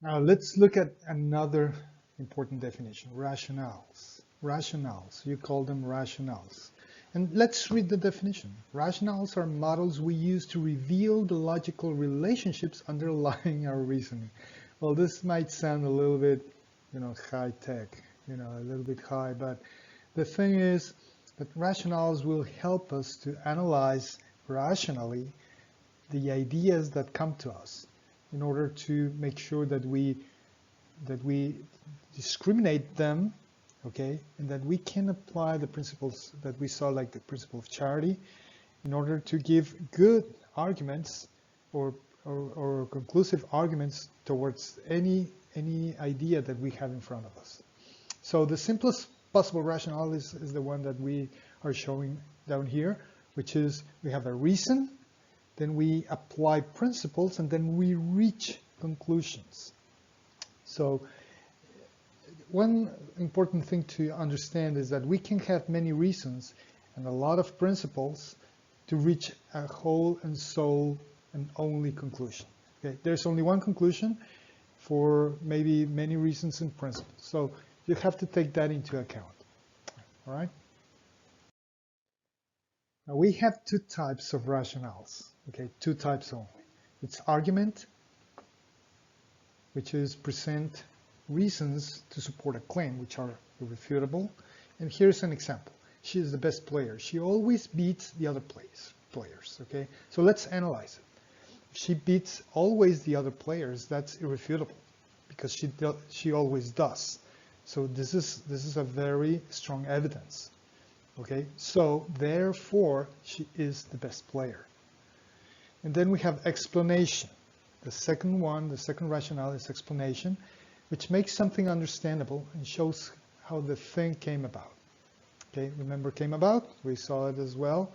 Now let's look at another important definition, rationales. Rationales, you call them rationales. And let's read the definition. Rationales are models we use to reveal the logical relationships underlying our reasoning. Well, this might sound a little bit, high tech, a little bit high, but the thing is that rationales will help us to analyze rationally the ideas that come to us in order to make sure that we discriminate them, okay, and that we can apply the principles that we saw, like the principle of charity, in order to give good arguments or conclusive arguments towards any idea that we have in front of us. So the simplest possible rationale is the one that we are showing down here, which is we have a reason, then we apply principles, and then we reach conclusions. So one important thing to understand is that we can have many reasons and a lot of principles to reach a whole and sole and only conclusion. Okay? There's only one conclusion for maybe many reasons and principles. So you have to take that into account. All right? Now we have two types of rationales. Okay, two types only. It's argument, which is present reasons to support a claim, which are irrefutable. And here's an example. She is the best player. She always beats the other players. Okay, so let's analyze it. If she beats always the other players, that's irrefutable because she always does. So this is a very strong evidence. Okay, so therefore she is the best player. And then we have explanation. The second rationale is explanation, which makes something understandable and shows how the thing came about. Okay, remember came about? We saw it as well.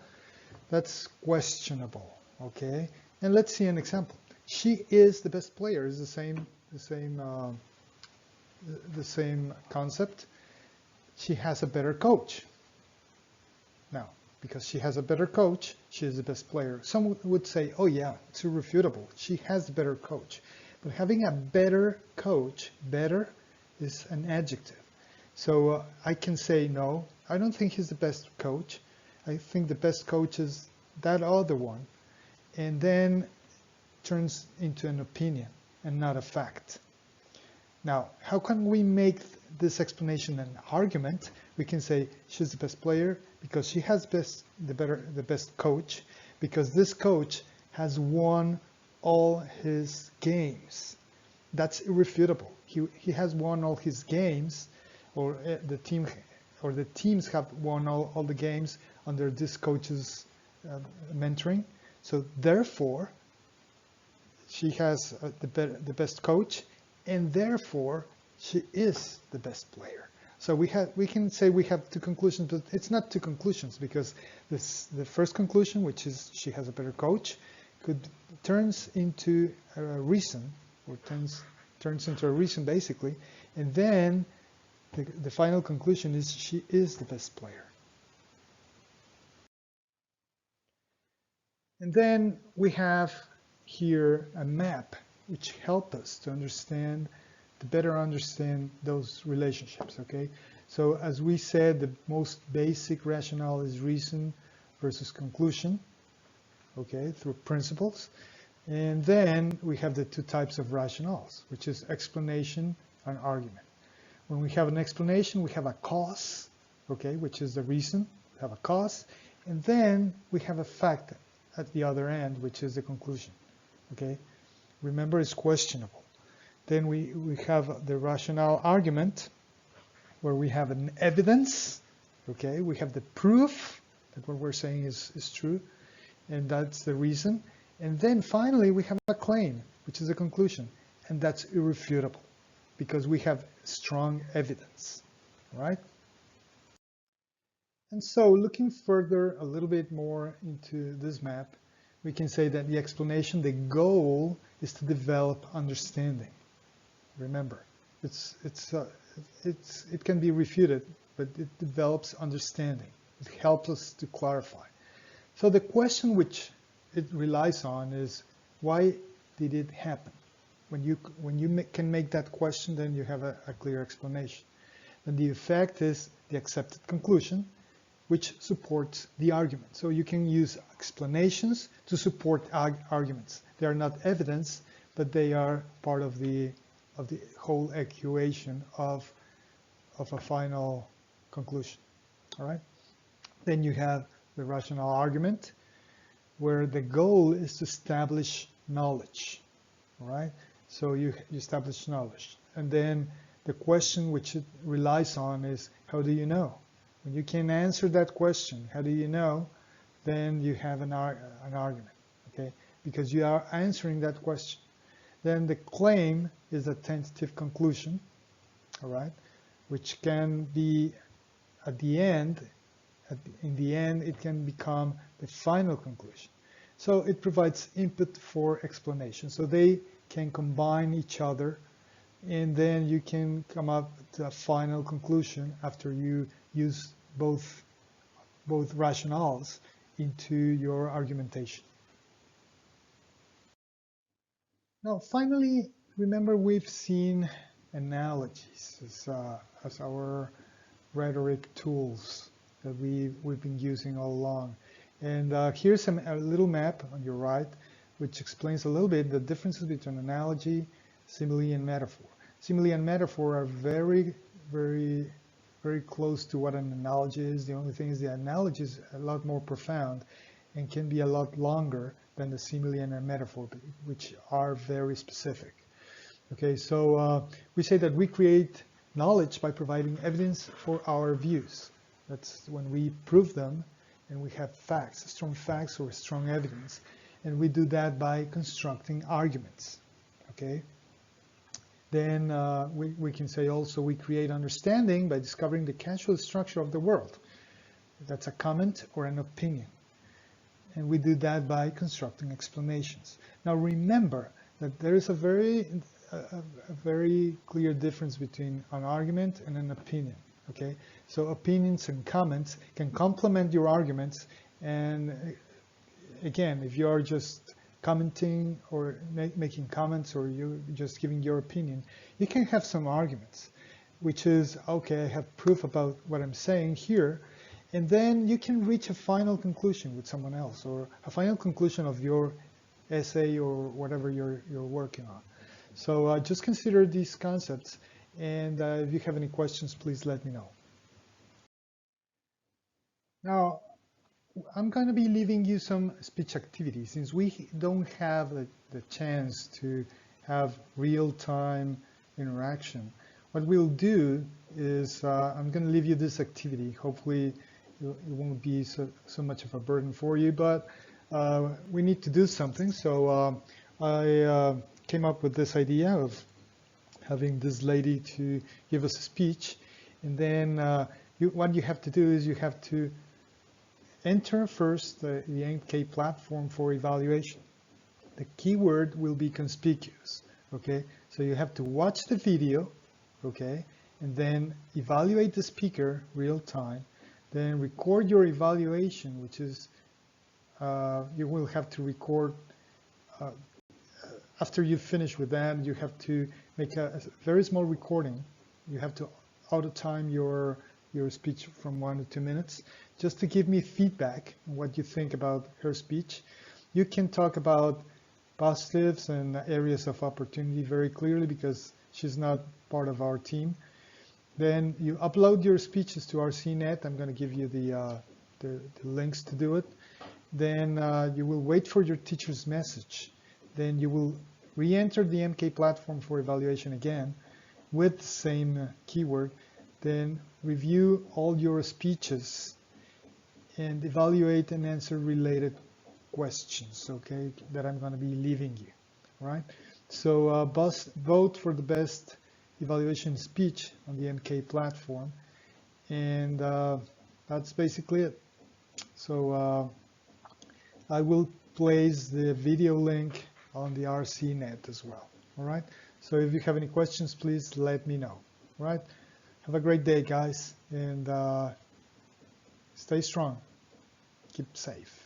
That's questionable. Okay, and let's see an example. She is the best player. Is the same concept. She has a better coach. Now, because she has a better coach, she is the best player. Some would say, oh yeah, it's irrefutable. She has the better coach. But having a better coach, better is an adjective. So I can say, no, I don't think he's the best coach. I think the best coach is that other one. And then turns into an opinion and not a fact. Now, how can we make this explanation an argument? We can say she's the best player because she has the best coach, because this coach has won all his games. That's irrefutable. He has won all his games, or the teams have won all the games under this coach's mentoring. So therefore, she has the best coach, and therefore she is the best player. So we can say we have two conclusions, but it's not two conclusions, because the first conclusion, which is she has a better coach, turns into a reason, or turns into a reason basically, and then the final conclusion is she is the best player. And then we have here a map which helps us to better understand those relationships, okay? So as we said, the most basic rationale is reason versus conclusion, okay, through principles. And then we have the two types of rationales, which is explanation and argument. When we have an explanation, we have a cause, okay, which is the reason, we have a cause, and then we have a fact at the other end, which is the conclusion, okay? Remember, it's questionable. Then we have the rationale argument, where we have an evidence, okay? We have the proof that what we're saying is true, and that's the reason. And then finally, we have a claim, which is a conclusion, and that's irrefutable, because we have strong evidence, right? And so looking further a little bit more into this map, we can say that the explanation, the goal is to develop understanding. Remember, it can be refuted, but it develops understanding. It helps us to clarify. So the question which it relies on is, why did it happen? when you can make that question, then you have a clear explanation. And the effect is the accepted conclusion, which supports the argument. So you can use explanations to support arguments. They are not evidence, but they are part of the whole equation of a final conclusion. All right. Then you have the rational argument, where the goal is to establish knowledge. All right. So you establish knowledge, and then the question which it relies on is, how do you know? When you can answer that question, how do you know? Then you have an argument, okay? Because you are answering that question. Then the claim is a tentative conclusion, all right? Which can be at the end, in the end, it can become the final conclusion. So it provides input for explanation. So they can combine each other, and then you can come up with a final conclusion after you use both rationales into your argumentation. Now, finally, remember we've seen analogies as our rhetoric tools that we've been using all along. And here's a little map on your right, which explains a little bit the differences between analogy, simile, and metaphor. Simile and metaphor are very, very, very close to what an analogy is. The only thing is the analogy is a lot more profound and can be a lot longer than the simile and a metaphor, which are very specific. Okay, so we say that we create knowledge by providing evidence for our views. That's when we prove them and we have facts, strong facts or strong evidence. And we do that by constructing arguments, okay? Then we can say also we create understanding by discovering the causal structure of the world. That's a comment or an opinion. And we do that by constructing explanations. Now remember that there is a very clear difference between an argument and an opinion, okay? So opinions and comments can complement your arguments, and again, if you are just commenting or making comments, or you're just giving your opinion, you can have some arguments, which is, okay, I have proof about what I'm saying here, and then you can reach a final conclusion with someone else, or a final conclusion of your essay or whatever you're working on. So just consider these concepts, and if you have any questions, please let me know. Now, I'm going to be leaving you some speech activities. Since we don't have the chance to have real-time interaction, what we'll do is I'm going to leave you this activity. Hopefully it won't be so much of a burden for you, but we need to do something. So I came up with this idea of having this lady to give us a speech, and then what you have to do is you have to enter first the MK platform for evaluation. The keyword will be conspicuous, okay? So you have to watch the video, okay? And then evaluate the speaker real time, then record your evaluation, which is, you will have to record, after you finish with that, you have to make a very small recording. You have to auto-time your speech from 1 to 2 minutes, just to give me feedback on what you think about her speech. You can talk about positives and areas of opportunity very clearly because she's not part of our team. Then you upload your speeches to RCNet. I'm going to give you the links to do it. Then you will wait for your teacher's message. Then you will re-enter the MK platform for evaluation again with the same keyword. Then review all your speeches and evaluate and answer related questions, okay, that I'm going to be leaving you, all right? So vote for the best evaluation speech on the MK platform, and that's basically it. So I will place the video link on the RCNet as well, all right? So if you have any questions, please let me know, all right? Have a great day, guys, and stay strong. Keep safe.